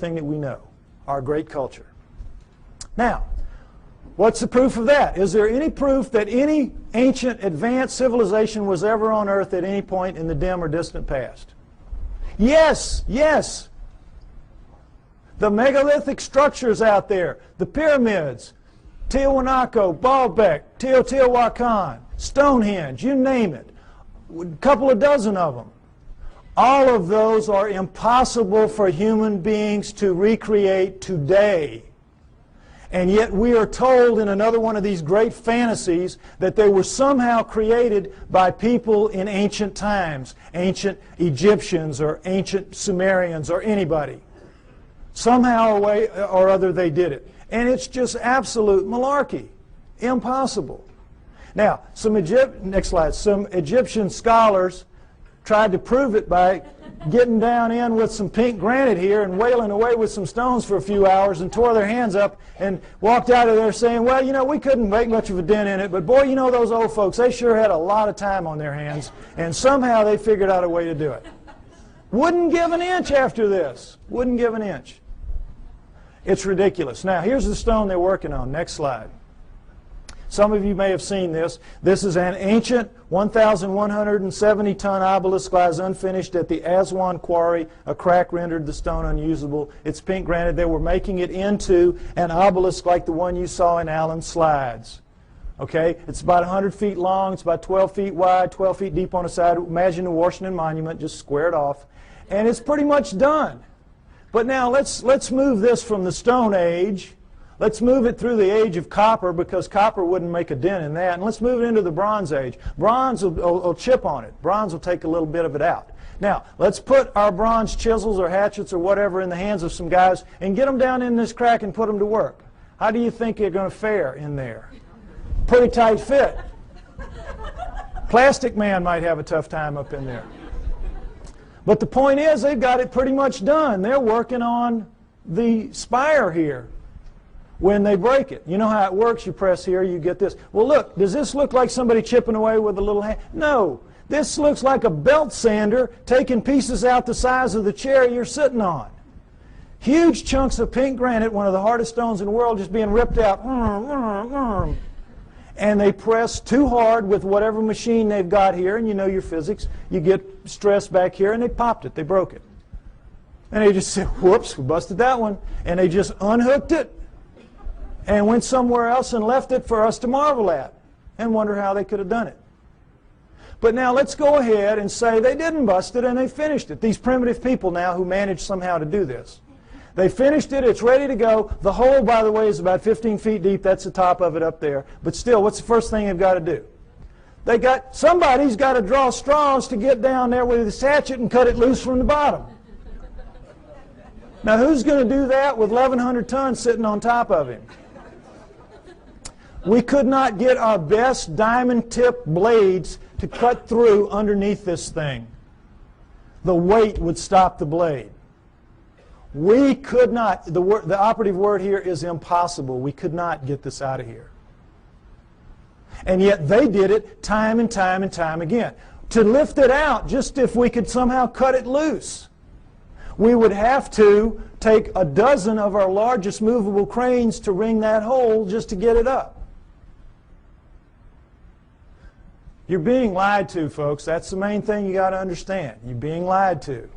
everything that we know, our great culture. Now, what's the proof of that? Is there any proof that any ancient advanced civilization was ever on Earth at any point in the dim or distant past? Yes, yes. The megalithic structures out there, the pyramids, Tiwanaku, Baalbek, Teotihuacan, Stonehenge, you name it, a couple of dozen of them. All of those are impossible for human beings to recreate today. And yet we are told in another one of these great fantasies that they were somehow created by people in ancient times, ancient Egyptians or ancient Sumerians or anybody. Somehow or other they did it. And it's just absolute malarkey. Impossible. Now, next slide. Some Egyptian scholars tried to prove it by getting down in with some pink granite here and wailing away with some stones for a few hours and tore their hands up and walked out of there saying, well, you know, we couldn't make much of a dent in it, but boy, you know, those old folks, they sure had a lot of time on their hands, and somehow they figured out a way to do it. Wouldn't give an inch after this. Wouldn't give an inch. It's ridiculous. Now, here's the stone they're working on. Next slide. Some of you may have seen this. This is an ancient 1,170-ton obelisk lies unfinished at the Aswan quarry. A crack rendered the stone unusable. It's pink granite. They were making it into an obelisk like the one you saw in Allen's slides. Okay? It's about 100 feet long. It's about 12 feet wide, 12 feet deep on the side. Imagine the Washington Monument just squared off. And it's pretty much done. But now let's move this from the Stone Age. Let's move it through the age of copper, because copper wouldn't make a dent in that. And let's move it into the Bronze Age. Bronze will chip on it. Bronze will take a little bit of it out. Now, let's put our bronze chisels or hatchets or whatever in the hands of some guys and get them down in this crack and put them to work. How do you think you're going to fare in there? Pretty tight fit. Plastic Man might have a tough time up in there. But the point is, they've got it pretty much done. They're working on the spire here. When they break it, you know how it works. You press here, you get this. Well, look, does this look like somebody chipping away with a little hand? No. This looks like a belt sander taking pieces out the size of the chair you're sitting on. Huge chunks of pink granite, one of the hardest stones in the world, just being ripped out. And they press too hard with whatever machine they've got here, and you know your physics. You get stress back here, and they popped it. They broke it. And they just said, whoops, we busted that one. And they just unhooked it and went somewhere else and left it for us to marvel at and wonder how they could have done it. But now let's go ahead and say they didn't bust it and they finished it. These primitive people now who managed somehow to do this. They finished it. It's ready to go. The hole, by the way, is about 15 feet deep. That's the top of it up there. But still, what's the first thing they've got to do? Somebody's got to draw straws to get down there with his hatchet and cut it loose from the bottom. Now, who's going to do that with 1,100 tons sitting on top of him? We could not get our best diamond-tipped blades to cut through underneath this thing. The weight would stop the blade. We could not, the operative word here is impossible. We could not get this out of here. And yet they did it time and time and time again. To lift it out, just if we could somehow cut it loose, we would have to take a dozen of our largest movable cranes to wring that hole just to get it up. You're being lied to, folks. That's the main thing you got to understand. You're being lied to.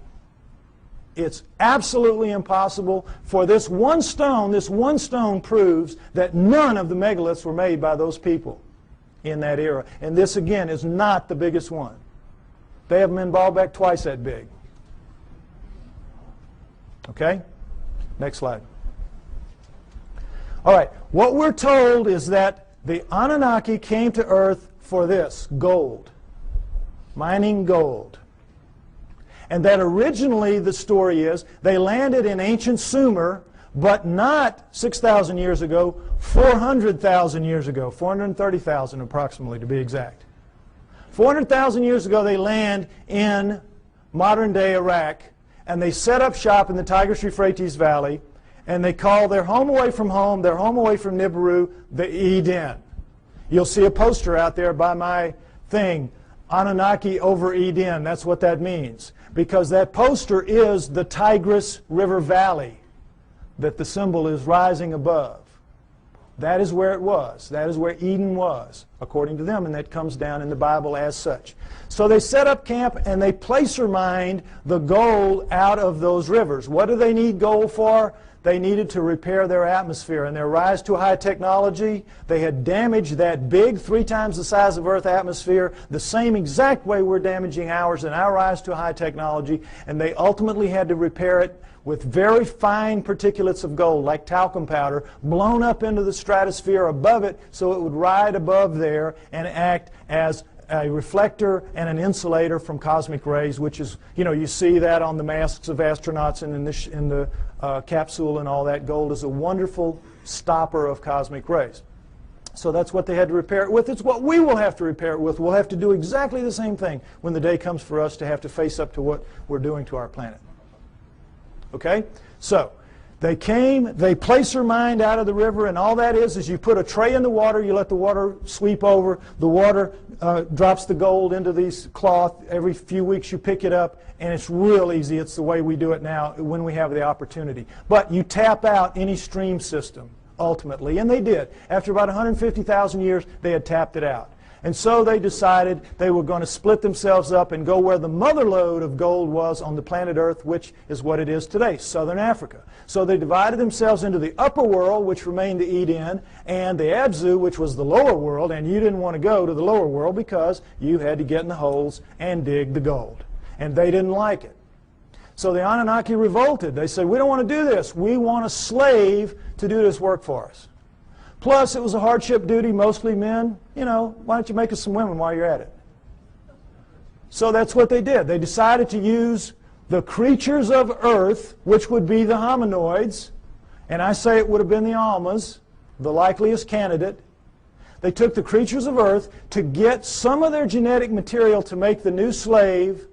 It's absolutely impossible for this one stone proves that none of the megaliths were made by those people in that era. And this, again, is not the biggest one. They have them in Baalbek twice that big. Okay? Next slide. All right. What we're told is that the Anunnaki came to Earth for this, gold. Mining gold. And that originally the story is they landed in ancient Sumer, but not 6,000 years ago, 400,000 years ago, 430,000 approximately to be exact. 400,000 years ago they land in modern-day Iraq, and they set up shop in the Tigris-Euphrates Valley, and they call their home away from home, their home away from Nibiru, the Eden. You'll see a poster out there by my thing, Anunnaki over Eden. That's what that means. Because that poster is the Tigris River Valley that the symbol is rising above. That is where it was. That is where Eden was, according to them, and that comes down in the Bible as such. So they set up camp and they placer mined the gold out of those rivers. What do they need gold for? They needed to repair their atmosphere. And their rise to high technology, they had damaged that big, 3 times the size of Earth atmosphere, the same exact way we're damaging ours in our rise to high technology, and they ultimately had to repair it with very fine particulates of gold, like talcum powder, blown up into the stratosphere above it so it would ride above there and act as a reflector and an insulator from cosmic rays, which is, you see that on the masks of astronauts and in the capsule and all that. Gold is a wonderful stopper of cosmic rays. So that's what they had to repair it with. It's what we will have to repair it with. We'll have to do exactly the same thing when the day comes for us to have to face up to what we're doing to our planet. Okay? So they came, they placer mined out of the river, and all that is you put a tray in the water, you let the water sweep over, the water drops the gold into these cloth. Every few weeks you pick it up, and it's real easy. It's the way we do it now when we have the opportunity. But you tap out any stream system, ultimately, and they did. After about 150,000 years, they had tapped it out. And so they decided they were going to split themselves up and go where the mother lode of gold was on the planet Earth, which is what it is today, southern Africa. So they divided themselves into the upper world, which remained the Eden, and the Abzu, which was the lower world, and you didn't want to go to the lower world because you had to get in the holes and dig the gold. And they didn't like it. So the Anunnaki revolted. They said, we don't want to do this. We want a slave to do this work for us. Plus, it was a hardship duty, mostly men. Why don't you make us some women while you're at it? So that's what they did. They decided to use the creatures of Earth, which would be the hominoids, and I say it would have been the Almas, the likeliest candidate. They took the creatures of Earth to get some of their genetic material to make the new slave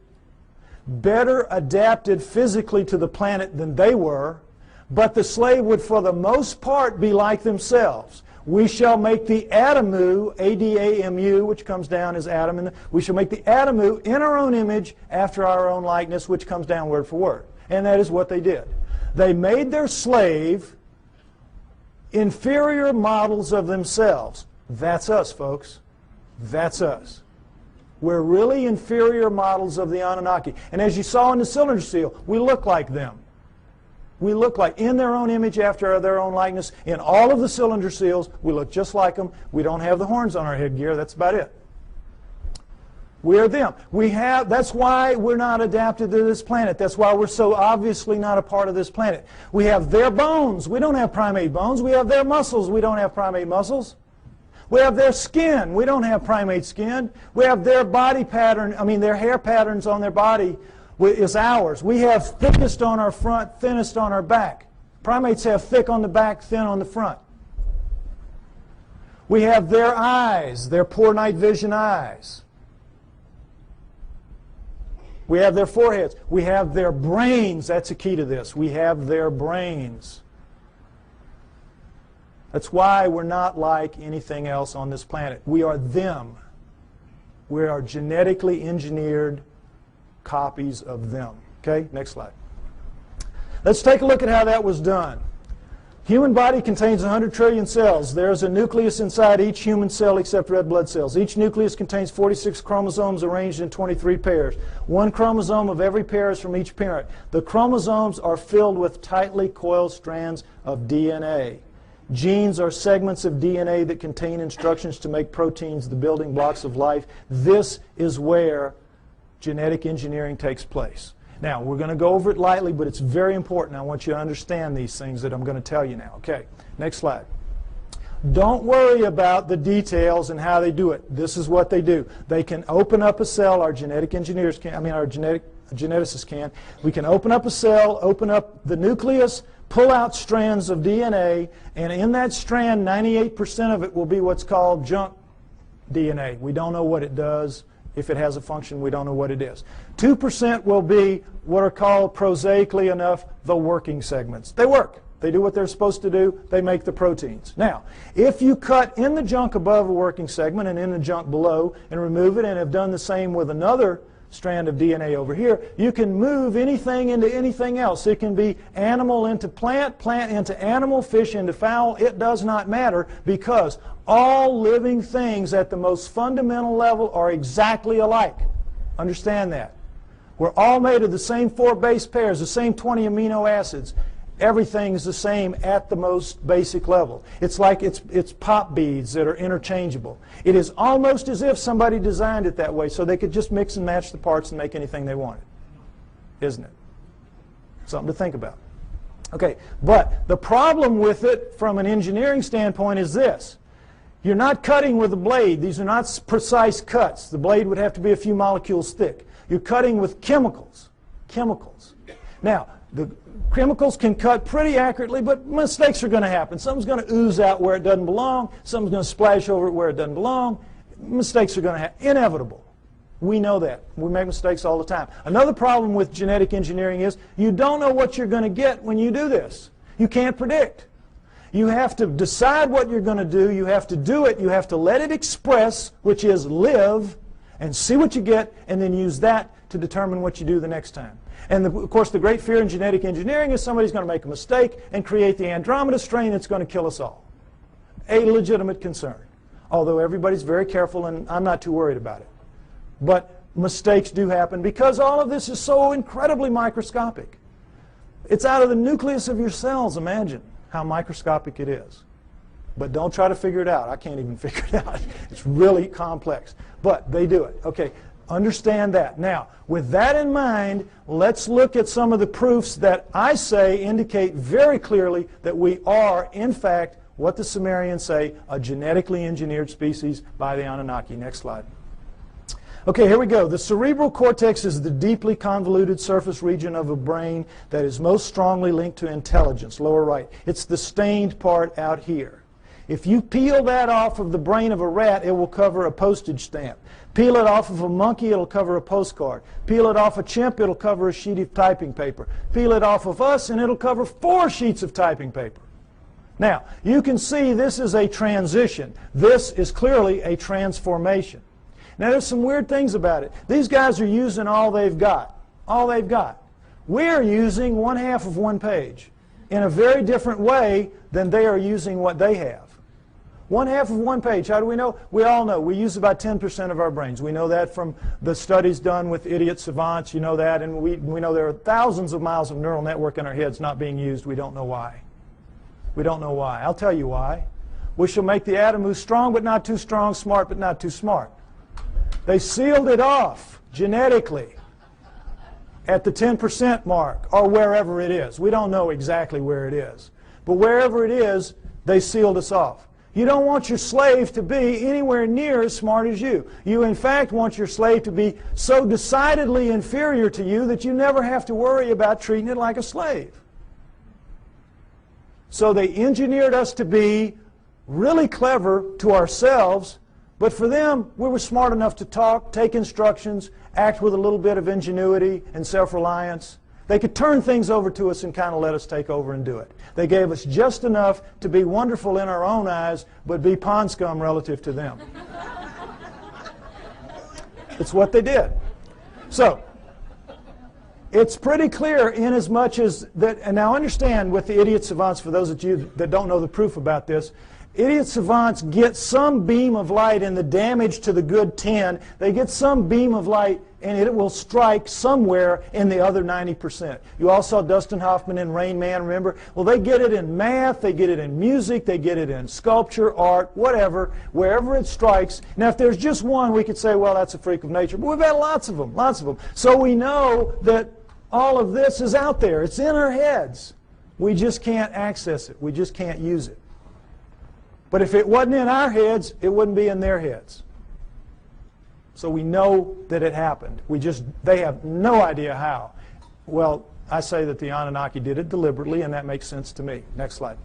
better adapted physically to the planet than they were, but the slave would for the most part be like themselves. We shall make the Adamu, A-D-A-M-U, which comes down as Adam, and we shall make the Adamu in our own image after our own likeness, which comes down word for word. And that is what they did. They made their slave inferior models of themselves. That's us, folks. That's us. We're really inferior models of the Anunnaki. And as you saw in the cylinder seal, we look like them. We look like, in their own image after their own likeness. In all of the cylinder seals, we look just like them. We don't have the horns on our headgear. That's about it. We are them. That's why we're not adapted to this planet. That's why we're so obviously not a part of this planet. We have their bones. We don't have primate bones. We have their muscles. We don't have primate muscles. We have their skin. We don't have primate skin. We have their body pattern, their hair patterns on their body is ours. We have thickest on our front, thinnest on our back. Primates have thick on the back, thin on the front. We have their eyes, their poor night vision eyes. We have their foreheads. We have their brains. That's a key to this. We have their brains. That's why we're not like anything else on this planet. We are them. We are genetically engineered copies of them. Okay, next slide. Let's take a look at how that was done. Human body contains 100 trillion cells. There's a nucleus inside each human cell except red blood cells. Each nucleus contains 46 chromosomes arranged in 23 pairs. One chromosome of every pair is from each parent. The chromosomes are filled with tightly coiled strands of DNA. Genes are segments of DNA that contain instructions to make proteins, the building blocks of life. This is where genetic engineering takes place. Now, we're going to go over it lightly, but it's very important. I want you to understand these things that I'm going to tell you now. Okay, next slide. Don't worry about the details and how they do it. This is what they do. They can open up a cell, our genetic engineers can, our geneticists can. We can open up a cell, open up the nucleus, pull out strands of DNA, and in that strand, 98% of it will be what's called junk DNA. We don't know what it does. If it has a function, we don't know what it is. 2% will be what are called, prosaically enough, the working segments. They work. They do what they're supposed to do. They make the proteins. Now, if you cut in the junk above a working segment and in the junk below and remove it and have done the same with another strand of DNA over here. You can move anything into anything else. It can be animal into plant, plant into animal, fish into fowl. It does not matter, because all living things at the most fundamental level are exactly alike. Understand that. We're all made of the same 4 base pairs, the same 20 amino acids. Everything is the same at the most basic level. It's like it's pop beads that are interchangeable. It is almost as if somebody designed it that way so they could just mix and match the parts and make anything they wanted. Isn't it? Something to think about. Okay, but the problem with it from an engineering standpoint is this. You're not cutting with a blade. These are not precise cuts. The blade would have to be a few molecules thick. You're cutting with chemicals. Chemicals. Now, the chemicals can cut pretty accurately, but mistakes are going to happen. Something's going to ooze out where it doesn't belong. Something's going to splash over it where it doesn't belong. Mistakes are going to happen. Inevitable. We know that. We make mistakes all the time. Another problem with genetic engineering is you don't know what you're going to get when you do this. You can't predict. You have to decide what you're going to do. You have to do it. You have to let it express, which is live, and see what you get, and then use that to determine what you do the next time. And of course, the great fear in genetic engineering is somebody's going to make a mistake and create the Andromeda strain that's going to kill us all. A legitimate concern. Although everybody's very careful, and I'm not too worried about it. But mistakes do happen because all of this is so incredibly microscopic. It's out of the nucleus of your cells. Imagine how microscopic it is. But don't try to figure it out. I can't even figure it out. It's really complex. But they do it. Okay, understand that. Now, with that in mind, let's look at some of the proofs that I say indicate very clearly that we are, in fact, what the Sumerians say, a genetically engineered species by the Anunnaki. Next slide. Okay, here we go. The cerebral cortex is the deeply convoluted surface region of a brain that is most strongly linked to intelligence, lower right. It's the stained part out here. If you peel that off of the brain of a rat, it will cover a postage stamp. Peel it off of a monkey, it'll cover a postcard. Peel it off a chimp, it'll cover a sheet of typing paper. Peel it off of us, and it'll cover 4 sheets of typing paper. Now, you can see this is a transition. This is clearly a transformation. Now, there's some weird things about it. These guys are using all they've got. All they've got. We're using 1/2 of 1 page in a very different way than they are using what they have. 1/2 of 1 page. How do we know? We all know. We use about 10% of our brains. We know that from the studies done with idiot savants. You know that. And we know there are thousands of miles of neural network in our heads not being used. We don't know why. We don't know why. I'll tell you why. We shall make the atom who's strong but not too strong, smart but not too smart. They sealed it off genetically at the 10% mark, or wherever it is. We don't know exactly where it is. But wherever it is, they sealed us off. You don't want your slave to be anywhere near as smart as you. You, in fact, want your slave to be so decidedly inferior to you that you never have to worry about treating it like a slave. So they engineered us to be really clever to ourselves, but for them, we were smart enough to talk, take instructions, act with a little bit of ingenuity and self-reliance. They could turn things over to us and kind of let us take over and do it. They gave us just enough to be wonderful in our own eyes, but be pond scum relative to them. It's what they did. So, it's pretty clear in as much as that, and now understand with the idiot savants, for those of you that don't know the proof about this, idiot savants get some beam of light in the damage to the good 10. They get some beam of light and it will strike somewhere in the other 90%. You all saw Dustin Hoffman in Rain Man, remember? Well, they get it in math, they get it in music, they get it in sculpture, art, whatever, wherever it strikes. Now, if there's just one, we could say, well, that's a freak of nature. But we've had lots of them, lots of them. So we know that all of this is out there. It's in our heads. We just can't access it. We just can't use it. But if it wasn't in our heads, it wouldn't be in their heads. So we know that it happened. They have no idea how. Well, I say that the Anunnaki did it deliberately, and that makes sense to me. Next slide.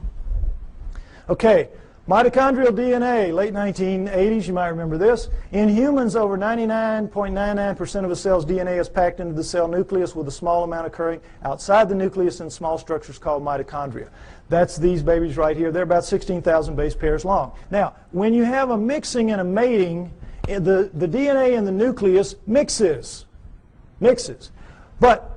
Okay, mitochondrial DNA, late 1980s, you might remember this. In humans, over 99.99% of a cell's DNA is packed into the cell nucleus, with a small amount occurring outside the nucleus in small structures called mitochondria. That's these babies right here. They're about 16,000 base pairs long. Now, when you have a mixing and a mating, the DNA in the nucleus mixes. mixes. But